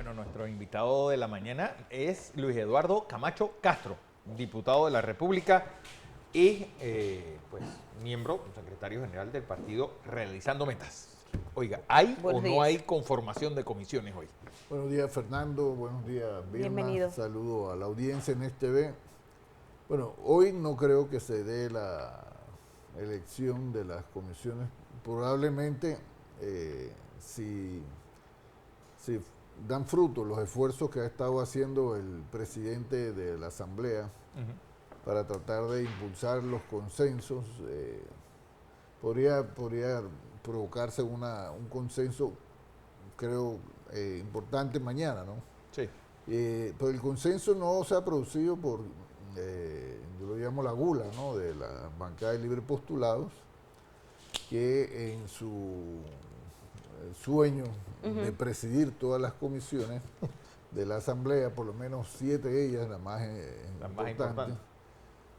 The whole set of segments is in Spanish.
Bueno, nuestro invitado de la mañana es Luis Eduardo Camacho Castro, diputado de la República y pues miembro, secretario general del partido Realizando Metas. Oiga, ¿hay o Buenos no días. hay conformación de comisiones hoy? Buenos días, Fernando. Buenos días, Vilma. Bienvenido. Saludo a la audiencia en este TV. Bueno, hoy no creo que se dé la elección de las comisiones. Probablemente, si dan fruto los esfuerzos que ha estado haciendo el presidente de la Asamblea para tratar de impulsar los consensos, podría provocarse un consenso, creo, importante mañana, ¿no? Sí. Pero el consenso no se ha producido por, yo lo llamo la gula, ¿no?, de la bancada de libre postulados, que en su sueño de presidir todas las comisiones de la Asamblea, por lo menos 7 de ellas, las más importantes.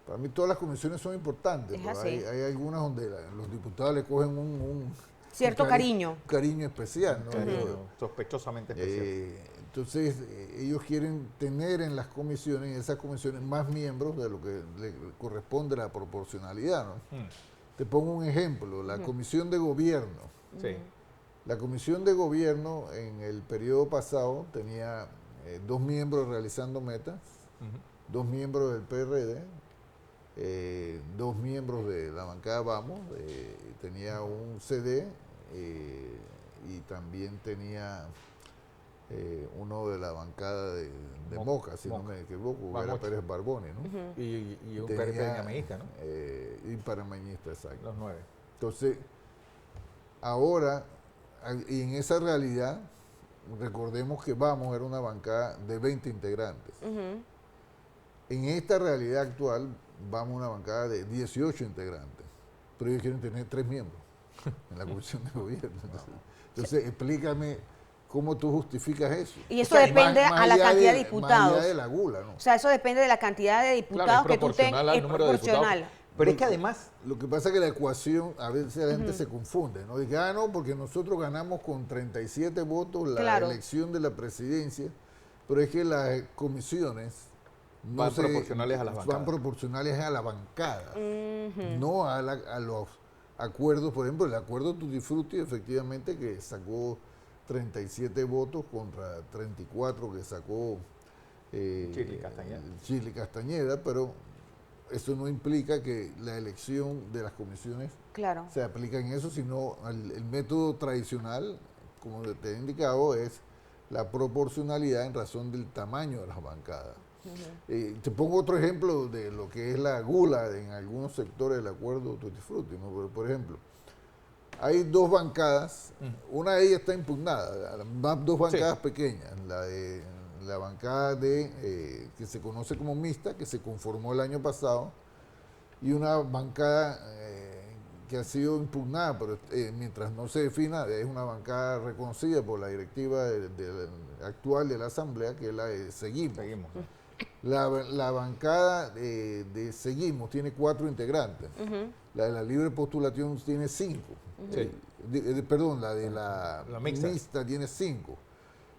Para mí todas las comisiones son importantes, pero hay algunas donde los diputados le cogen un cierto cariño. Cariño especial, ¿no? Cariño, sospechosamente especial. Entonces, ellos quieren tener en las comisiones, en esas comisiones, más miembros de lo que le corresponde a la proporcionalidad, ¿no? Te pongo un ejemplo, la Comisión de Gobierno. Sí. La Comisión de Gobierno en el periodo pasado tenía 2 miembros Realizando Metas, 2 miembros del PRD, 2 miembros de la bancada Vamos, tenía un CD y también tenía uno de la bancada de Moca, si no me equivoco, que era Pérez Barbone, ¿no? Y un panameñista, ¿no? Y panameñista, exacto. Los 9. Entonces, ahora, y en esa realidad, recordemos que Vamos era una bancada de 20 integrantes. En esta realidad actual, Vamos a una bancada de 18 integrantes, pero ellos quieren tener 3 miembros en la Comisión de Gobierno. Entonces, explícame cómo tú justificas eso. Y eso depende a la cantidad de diputados. Más allá de la gula, ¿no? O sea, eso depende de la cantidad de diputados Claro, es que tú tengas. proporcional al número de diputados. Pero es que además... Lo que pasa es que la ecuación, a veces la gente se confunde, ¿no? Dice, no, porque nosotros ganamos con 37 votos la elección de la presidencia, pero es que las comisiones van proporcionales a las bancadas. Van proporcionales a la bancada, no a los acuerdos. Por ejemplo, el acuerdo Tutti Frutti, efectivamente, que sacó 37 votos contra 34 que sacó Chili Castañeda, pero eso no implica que la elección de las comisiones se aplique en eso, sino el método tradicional, como te he indicado, es la proporcionalidad en razón del tamaño de las bancadas. Te pongo otro ejemplo de lo que es la gula en algunos sectores del acuerdo Tutti Frutti, ¿no? Por ejemplo, hay 2 bancadas, una de ellas está impugnada, 2 bancadas pequeñas, la bancada que se conoce como mixta, que se conformó el año pasado, y una bancada que ha sido impugnada, pero mientras no se defina, es una bancada reconocida por la directiva actual de la Asamblea, que es la de Seguimos. La bancada de Seguimos tiene 4 integrantes, la de la libre postulación tiene 5, perdón, la de la mixta tiene 5.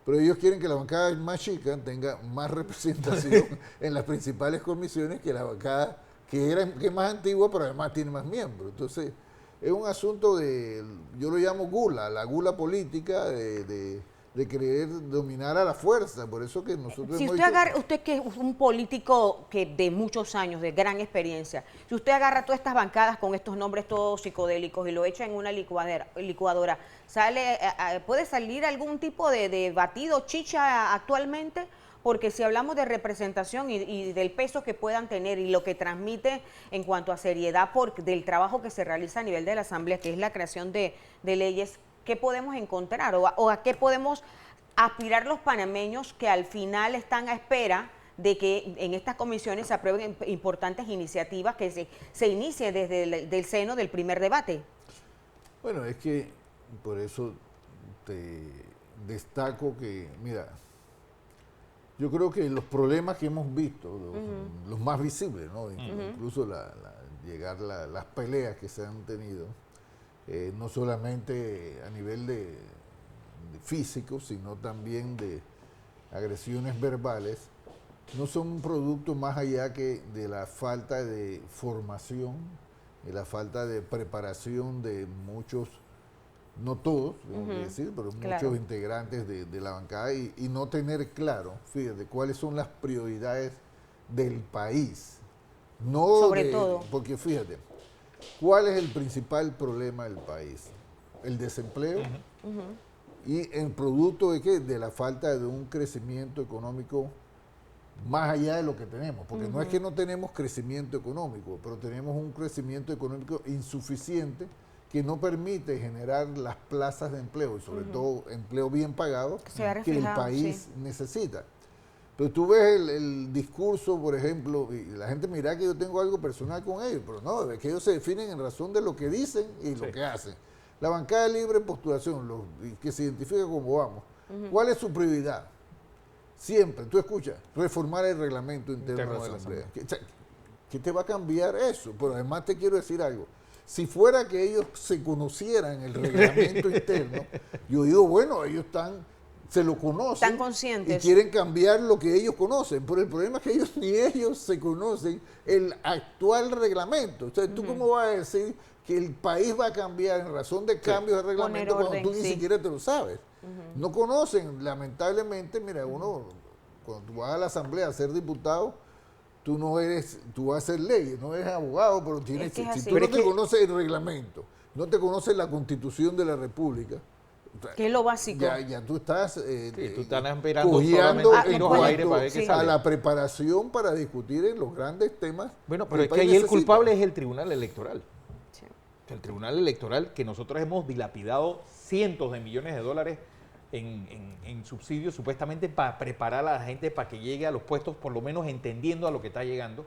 Pero ellos quieren que la bancada más chica tenga más representación en las principales comisiones que la bancada que es más antigua, pero además tiene más miembros. Entonces, es un asunto yo lo llamo gula, la gula política de querer dominar a la fuerza. Por eso que nosotros si usted que es un político de muchos años, de gran experiencia, si usted agarra todas estas bancadas con estos nombres todos psicodélicos y lo echa en una licuadora, ¿puede salir algún tipo de batido, chicha actualmente? Porque si hablamos de representación y del peso que puedan tener y lo que transmite en cuanto a seriedad del trabajo que se realiza a nivel de la Asamblea, que es la creación de leyes, ¿qué podemos encontrar o a qué podemos aspirar los panameños que al final están a espera de que en estas comisiones se aprueben importantes iniciativas que se inicie desde el seno del primer debate? Bueno, es que por eso te destaco que, mira, yo creo que los problemas que hemos visto, los más visibles, ¿no? Incluso las peleas que se han tenido, no solamente a nivel de físico, sino también agresiones verbales, no son un producto más allá que de la falta de formación, de la falta de preparación de muchos, no todos, tengo que decir, pero muchos integrantes de la bancada y no tener claro, fíjate, cuáles son las prioridades del país. No sobre todo. Porque fíjate, ¿cuál es el principal problema del país? El desempleo y el producto de ¿qué? De la falta de un crecimiento económico más allá de lo que tenemos, porque no es que no tenemos crecimiento económico, pero tenemos un crecimiento económico insuficiente que no permite generar las plazas de empleo y sobre todo empleo bien pagado que el país necesita. Pero tú ves el discurso, por ejemplo, y la gente mira que yo tengo algo personal con ellos, pero no, es que ellos se definen en razón de lo que dicen y lo que hacen. La bancada de libre postulación, que se identifica como Vamos, ¿cuál es su prioridad? Siempre, tú escuchas, reformar el reglamento interno de la Asamblea. ¿Qué te va a cambiar eso? Pero además te quiero decir algo. Si fuera que ellos se conocieran el reglamento interno, yo digo, bueno, ellos se lo conocen. Están conscientes. Y quieren cambiar lo que ellos conocen. Pero el problema es que ni ellos se conocen el actual reglamento. O sea, ¿tú cómo vas a decir que el país va a cambiar en razón de cambios de reglamento cuando tú ni siquiera te lo sabes? No conocen, lamentablemente, mira, cuando tú vas a la asamblea a ser diputado, tú vas a hacer leyes, no eres abogado, pero tienes, si tú no te conoces el reglamento, no te conoces la Constitución de la República, que es lo básico. Ya tú estás tú estás esperando solamente a la preparación para discutir en los grandes temas. Bueno, pero es que ahí el culpable es el Tribunal Electoral. Sí. El Tribunal Electoral, que nosotros hemos dilapidado cientos de millones de dólares en subsidios supuestamente para preparar a la gente para que llegue a los puestos, por lo menos entendiendo a lo que está llegando.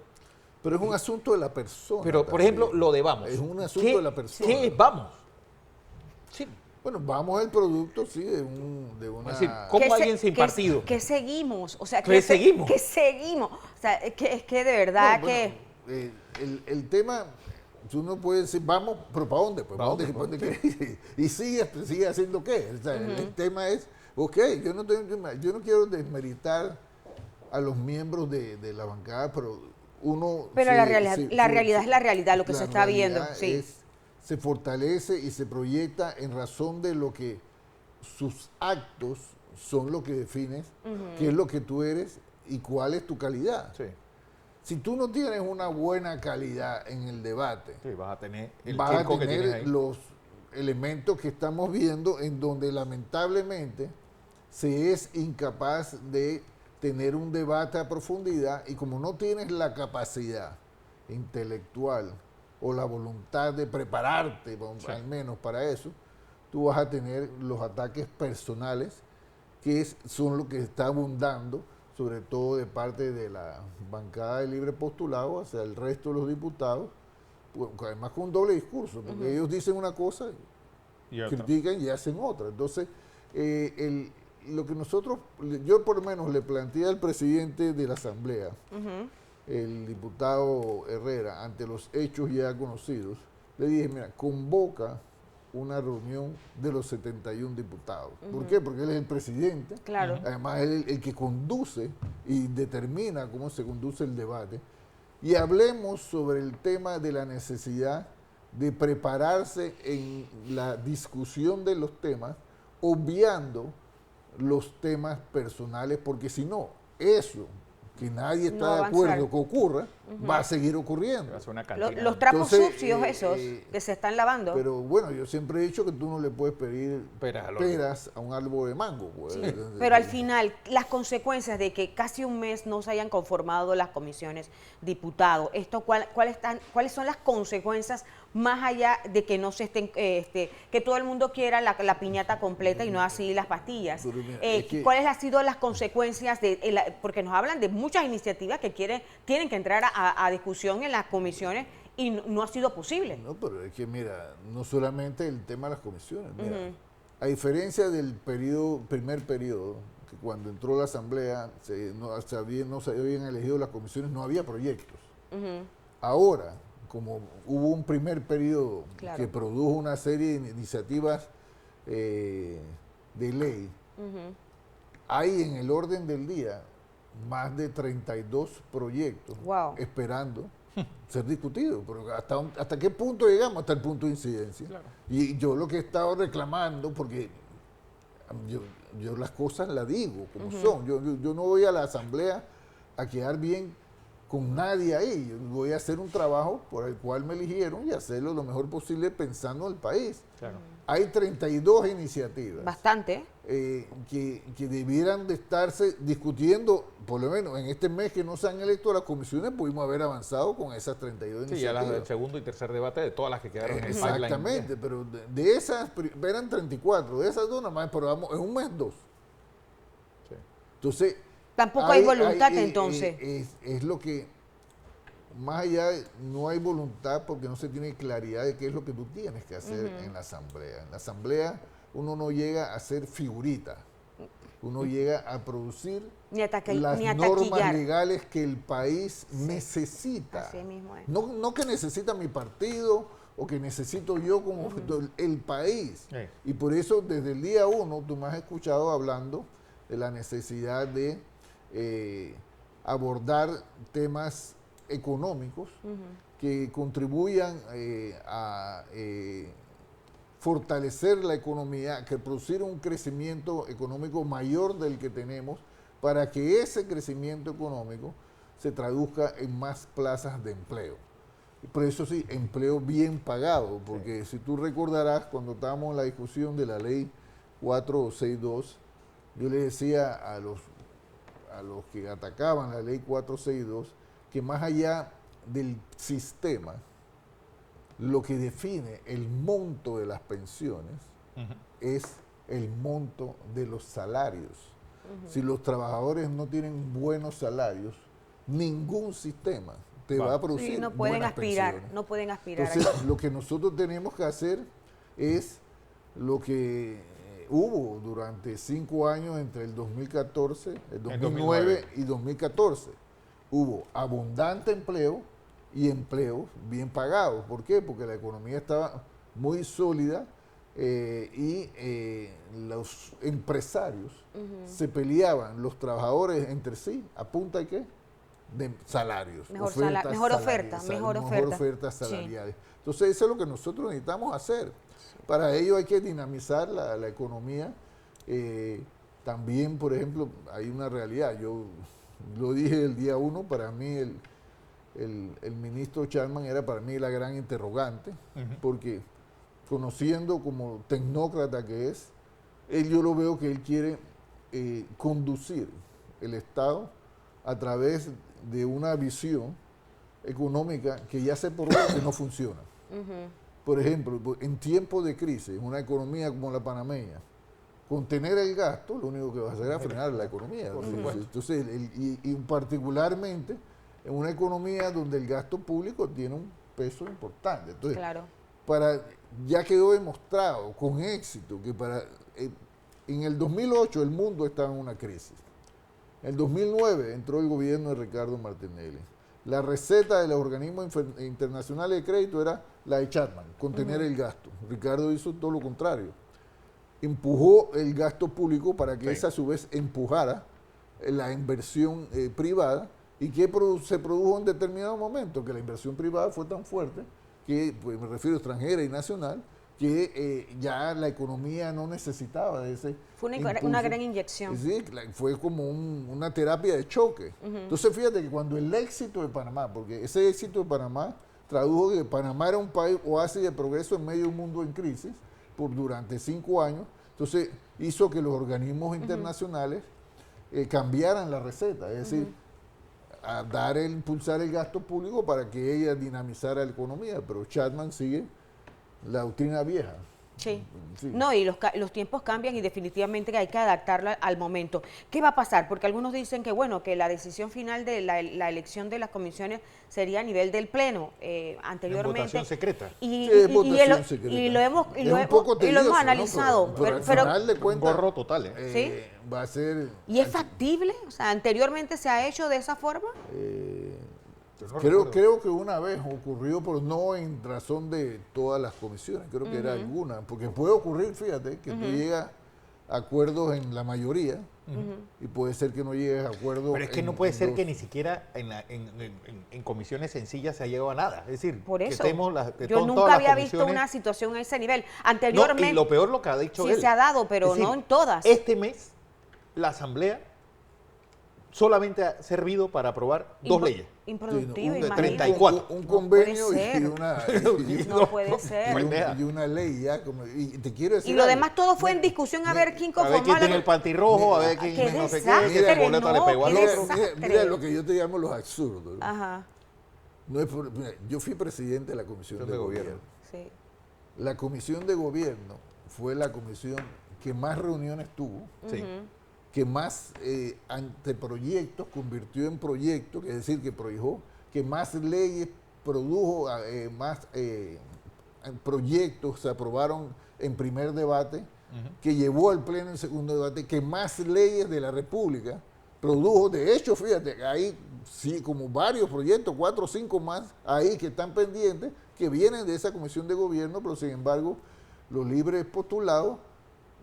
Pero es un asunto de la persona. Pero, por ejemplo, lo de Vamos. Es un asunto de la persona. ¿Qué es Vamos? Sí. Bueno, Vamos el producto, sí, de una... Es decir, ¿cómo alguien sin partido? ¿Qué seguimos? O sea, ¿qué seguimos? ¿Qué seguimos? O sea, es que de verdad el tema... Tú no puedes decir, vamos, pero ¿para dónde? Pues, ¿para dónde? Y sigue haciendo qué. O sea, el tema es, yo no quiero desmeritar a los miembros de la bancada, pero uno... Pero la realidad es la realidad, lo que se está viendo. Sí. Se fortalece y se proyecta en razón de lo que sus actos son lo que defines, qué es lo que tú eres y cuál es tu calidad. Sí. Si tú no tienes una buena calidad en el debate, vas a tener los elementos que estamos viendo en donde lamentablemente se es incapaz de tener un debate a profundidad y como no tienes la capacidad intelectual o la voluntad de prepararte, al menos para eso, tú vas a tener los ataques personales que son lo que está abundando sobre todo de parte de la bancada de libre postulado hacia el resto de los diputados, pues, además con un doble discurso, porque ellos dicen una cosa, critican y hacen otra. Entonces, lo que yo por lo menos le planteé al presidente de la Asamblea, el diputado Herrera, ante los hechos ya conocidos, le dije, mira, convoca una reunión de los 71 diputados. ¿Por qué? Porque él es el presidente. Claro. Además, él es el que conduce y determina cómo se conduce el debate. Y hablemos sobre el tema de la necesidad de prepararse en la discusión de los temas, obviando los temas personales, porque si no, eso que nadie está de acuerdo que ocurra, va a seguir ocurriendo. Los trapos sucios esos que se están lavando. Pero bueno, yo siempre he dicho que tú no le puedes pedir peras a un árbol de mango. Pues. Sí, pero al final, las consecuencias de que casi un mes no se hayan conformado las comisiones diputados, ¿cuáles son las consecuencias más allá de que no se estén, que todo el mundo quiera la piñata completa y no así las pastillas? ¿Cuáles han sido las consecuencias porque nos hablan de muchas iniciativas que tienen que entrar a discusión en las comisiones y no ha sido posible? No, pero es que mira, no solamente el tema de las comisiones, mira, a diferencia del primer periodo, que cuando entró la Asamblea no se habían elegido las comisiones, no había proyectos. Ahora, como hubo un primer periodo que produjo una serie de iniciativas de ley, hay en el orden del día más de 32 proyectos esperando ser discutidos. Pero ¿hasta qué punto llegamos? Hasta el punto de incidencia. Claro. Y yo lo que he estado reclamando, porque yo las cosas las digo como son. Yo no voy a la asamblea a quedar bien con nadie ahí. Yo voy a hacer un trabajo por el cual me eligieron y hacerlo lo mejor posible pensando en el país. Claro. Hay 32 iniciativas. Bastante. Que debieran de estarse discutiendo, por lo menos en este mes que no se han electo las comisiones, pudimos haber avanzado con esas 32 iniciativas. Sí, ya las del segundo y tercer debate de todas las que quedaron en el pipeline. Exactamente, pero de esas, eran 34, de esas dos nada más, pero vamos, en un mes 2. Sí. Entonces... Tampoco hay voluntad entonces. Es lo que, más allá, no hay voluntad porque no se tiene claridad de qué es lo que tú tienes que hacer en la asamblea. En la asamblea uno no llega a ser figurita, uno llega a producir las normas legales que el país necesita. Así mismo es. No que necesita mi partido o que necesito yo como el país. Sí. Y por eso desde el día 1 tú me has escuchado hablando de la necesidad de abordar temas económicos que contribuyan a fortalecer la economía, que producir un crecimiento económico mayor del que tenemos, para que ese crecimiento económico se traduzca en más plazas de empleo. Y por eso sí, empleo bien pagado, porque si tú recordarás, cuando estábamos en la discusión de la ley 462, yo le decía a los que atacaban la ley 462 que más allá del sistema, lo que define el monto de las pensiones es el monto de los salarios. Si los trabajadores no tienen buenos salarios, ningún sistema te va a producir no pueden buenas aspirar, pensiones. no pueden aspirar. Entonces, lo que nosotros tenemos que hacer es lo que hubo durante 5 años entre el 2014, el 2009 y 2014. Hubo abundante empleo y empleos bien pagados. ¿Por qué? Porque la economía estaba muy sólida y los empresarios se peleaban, los trabajadores entre sí, ¿a punta de qué? De salarios. Mejor oferta salariales. Sí. Entonces eso es lo que nosotros necesitamos hacer. Para ello hay que dinamizar la economía. También, por ejemplo, hay una realidad. Yo lo dije el día 1, para mí el ministro Chapman era para mí la gran interrogante, porque conociendo como tecnócrata que es, yo lo veo que él quiere conducir el Estado a través de una visión económica que ya se probó que no funciona. Por ejemplo, en tiempos de crisis, una economía como la panameña, contener el gasto, lo único que va a hacer es frenar la economía. Entonces, y particularmente en una economía donde el gasto público tiene un peso importante. Entonces, ya quedó demostrado con éxito que en el 2008 el mundo estaba en una crisis. En el 2009 entró el gobierno de Ricardo Martinelli. La receta de los organismos internacionales de crédito era la de Chapman, contener el gasto. Ricardo hizo todo lo contrario. Empujó el gasto público para que esa a su vez empujara la inversión privada. ¿Y qué se produjo en determinado momento? Que la inversión privada fue tan fuerte, que pues, me refiero a extranjera y nacional, que ya la economía no necesitaba de ese Fue una gran inyección. Sí, fue como una terapia de choque. Entonces fíjate que cuando el éxito de Panamá, porque ese éxito de Panamá tradujo que Panamá era un país oasis de progreso en medio de un mundo en crisis durante 5 años, entonces hizo que los organismos internacionales cambiaran la receta, es decir, a impulsar el gasto público para que ella dinamizara la economía, pero Chapman sigue la doctrina vieja. Sí. No, y los tiempos cambian y definitivamente hay que adaptarla al momento. ¿Qué va a pasar? Porque algunos dicen que bueno, que la decisión final de la elección de las comisiones sería a nivel del Pleno, anteriormente. Votación secreta. Y lo hemos analizado. Pero al final de cuentas, un borro total. ¿Sí? Va a ser... ¿Y es factible? O sea, ¿anteriormente se ha hecho de esa forma? Creo que una vez ocurrió, pero no en razón de todas las comisiones, creo que era alguna, porque puede ocurrir, fíjate, que tú llegas acuerdos en la mayoría y puede ser que no llegues a acuerdos. Pero es que no puede ser que ni siquiera en comisiones sencillas se ha llegado a nada. Es decir, por eso, que yo nunca había visto una situación a ese nivel. Anteriormente, no, y lo peor lo que ha dicho sí él. se ha dado, pero decir, no en todas. Este mes la Asamblea solamente ha servido para aprobar 2 leyes. Improductivo, de imagínate. 34. Un convenio No puede ser. y una ley ya. Y te quiero decir. Y lo demás todo fue en discusión a ver quién A ver conformaba. quién tiene el pantirrojo, a ver quién qué no sé desastre, qué, el boleto le pegó al qué otro. desastre. Mira lo que yo te llamo los absurdos. Ajá, No es mira, yo fui presidente de la Comisión de Gobierno. sí. La Comisión de Gobierno fue la comisión que más reuniones tuvo, Sí. que más anteproyectos convirtió en proyectos, es decir, que prohijó, que más leyes produjo, más proyectos se aprobaron en primer debate, que llevó al Pleno en segundo debate, que más leyes de la República produjo. De hecho, fíjate, hay sí, como varios proyectos, 4 o 5 más ahí que están pendientes, que vienen de esa Comisión de Gobierno, pero sin embargo, los libres postulados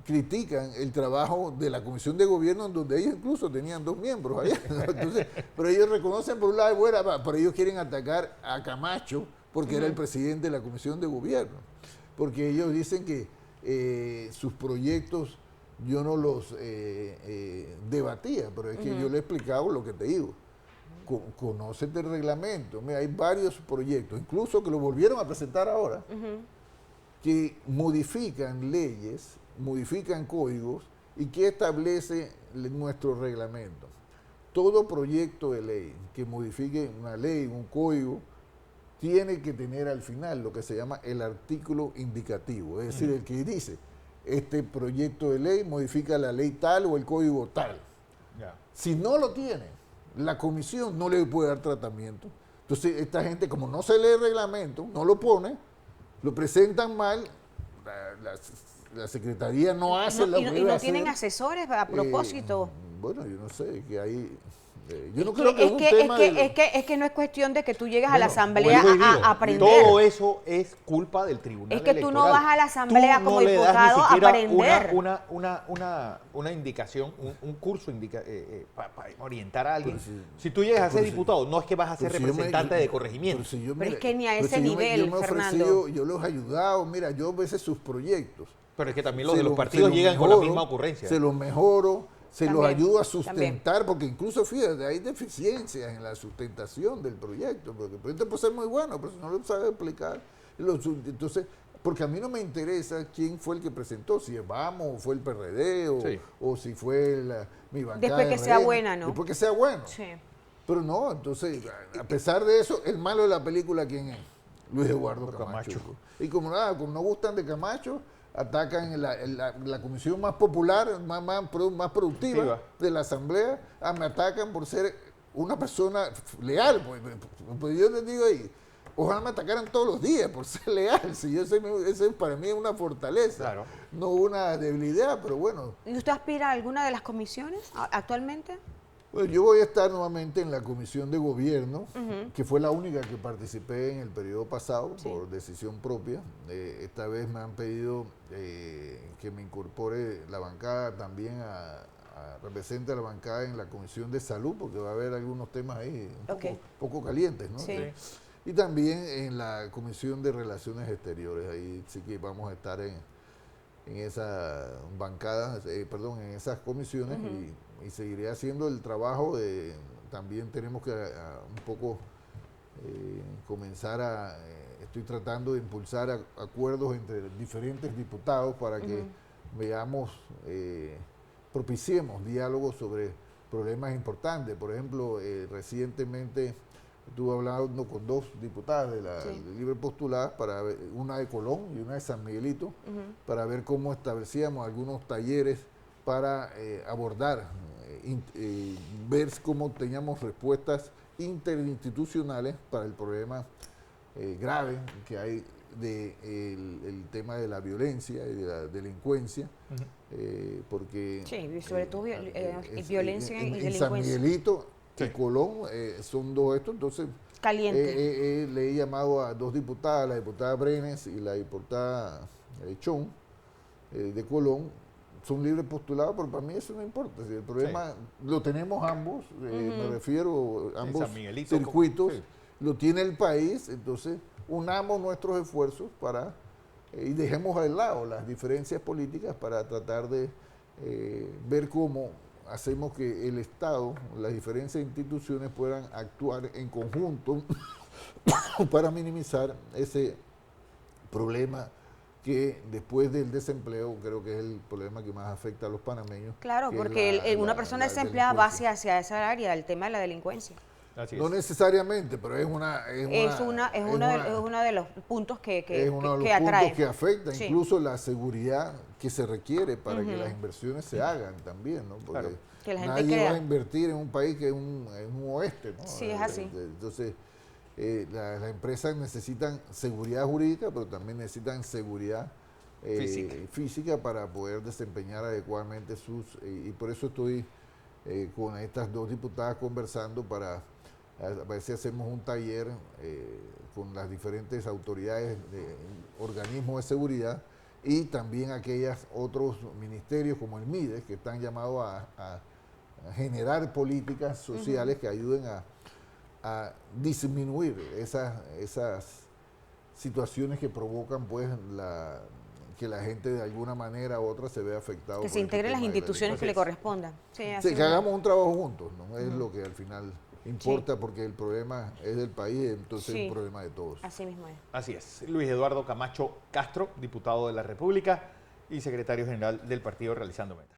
critican el trabajo de la Comisión de Gobierno, donde ellos incluso tenían 2 miembros allá. Entonces, pero ellos reconocen por un lado, bueno, pero ellos quieren atacar a Camacho porque era el presidente de la Comisión de Gobierno, porque ellos dicen que sus proyectos yo no los debatía, pero es que yo le he explicado lo que te digo. Conócete el reglamento. Mira, hay varios proyectos, incluso que lo volvieron a presentar ahora, que modifican leyes, modifican códigos y que establece nuestro reglamento. Todo proyecto de ley que modifique una ley, un código, tiene que tener al final lo que se llama el artículo indicativo, es decir, el que dice, este proyecto de ley modifica la ley tal o el código tal. Si no lo tiene, la comisión no le puede dar tratamiento. Entonces, esta gente, como no se lee el reglamento, no lo pone, lo presentan mal, la Secretaría no hace lo que debe ¿Y no hacer. tienen asesores a propósito? Bueno, yo no sé, que hay... yo no Es creo que es un tema es que no es cuestión de que tú llegas a la asamblea vuelvo y digo, a aprender. Todo eso es culpa del tribunal Es que tú no electoral. vas a la asamblea Tú como no le das ni diputado a siquiera aprender. una indicación, un curso para orientar a alguien. Pero si tú llegas a ser pero si- diputado, no es que vas a ser pero si yo me- representante de pero corregimiento. si yo Pero me- es que ni a pero ese si yo me- nivel, yo me he Fernando. ofrecido, yo los he ayudado, mira, yo a veces sus proyectos. Pero es que también los se de los los- partidos se los llegan con la mejoro, misma ocurrencia. Se los mejoro, se los También, ayudo a sustentar, porque incluso, fíjate, hay deficiencias en la sustentación del proyecto, porque el proyecto puede ser muy bueno, pero si no lo sabe explicar, entonces, porque a mí no me interesa quién fue el que presentó, si es Vamos, o fue el PRD, Sí. o si fue mi bancada. Después que sea RN, buena, ¿no? Después que sea bueno. Sí. Pero no, entonces, a pesar de eso, el malo de la película, ¿quién es? Luis Eduardo Camacho. Camacho. Y como no gustan de Camacho, atacan la comisión más popular, más productiva de la Asamblea, me atacan por ser una persona leal. Pues yo les digo ahí, ojalá me atacaran todos los días por ser leal. Si ese para mí es una fortaleza, Claro. no una debilidad, pero bueno. ¿Y usted aspira a alguna de las comisiones actualmente? Bueno, yo voy a estar nuevamente en la Comisión de Gobierno, que fue la única que participé en el periodo pasado por decisión propia. Esta vez me han pedido que me incorpore la bancada también represente a la bancada en la Comisión de Salud, porque va a haber algunos temas ahí un poco calientes, ¿no? Sí. Y también en la Comisión de Relaciones Exteriores, ahí sí que vamos a estar en esas bancadas, en esas comisiones y seguiré haciendo el trabajo. También tenemos que un poco comenzar estoy tratando de impulsar acuerdos entre diferentes diputados para que veamos, propiciemos diálogos sobre problemas importantes. Por ejemplo, recientemente estuve hablando con 2 diputadas de la libre postuladas, una de Colón y una de San Miguelito, para ver cómo establecíamos algunos talleres para abordar, ver cómo teníamos respuestas interinstitucionales para el problema grave que hay el tema de la violencia y de la delincuencia, porque... Sí, sobre todo violencia y delincuencia. En San Miguelito y Colón son 2 estos, entonces Caliente. le he llamado a 2 diputadas, la diputada Brenes y la diputada Chón de Colón, son libres postulados, pero para mí eso no importa. Si el problema lo tenemos ambos, me refiero a ambos circuitos, lo tiene el país, entonces unamos nuestros esfuerzos para y dejemos de lado las diferencias políticas para tratar de ver cómo hacemos que el Estado, las diferentes instituciones puedan actuar en conjunto para minimizar ese problema que después del desempleo creo que es el problema que más afecta a los panameños. Claro, porque una persona desempleada va hacia esa área, el tema de la delincuencia. No necesariamente, pero es uno de los puntos que atrae. Que afecta incluso la seguridad que se requiere para que las inversiones se hagan también, ¿no? Porque que la gente nadie va a invertir en un país que es un oeste, ¿no? Sí, es así. Entonces, las empresas necesitan seguridad jurídica, pero también necesitan seguridad física para poder desempeñar adecuadamente y por eso estoy con estas dos diputadas conversando para a ver si hacemos un taller con las diferentes autoridades de organismos de seguridad y también aquellos otros ministerios como el MIDES que están llamados a generar políticas sociales que ayuden a disminuir esas situaciones que provocan pues que la gente de alguna manera u otra se vea afectado. Que se integren las instituciones que le correspondan. Sí, que hagamos un trabajo juntos, ¿no? Es lo que al final importa porque el problema es del país, entonces es un problema de todos. Así mismo es. Así es. Luis Eduardo Camacho Castro, diputado de la República y secretario general del partido Realizando Metas.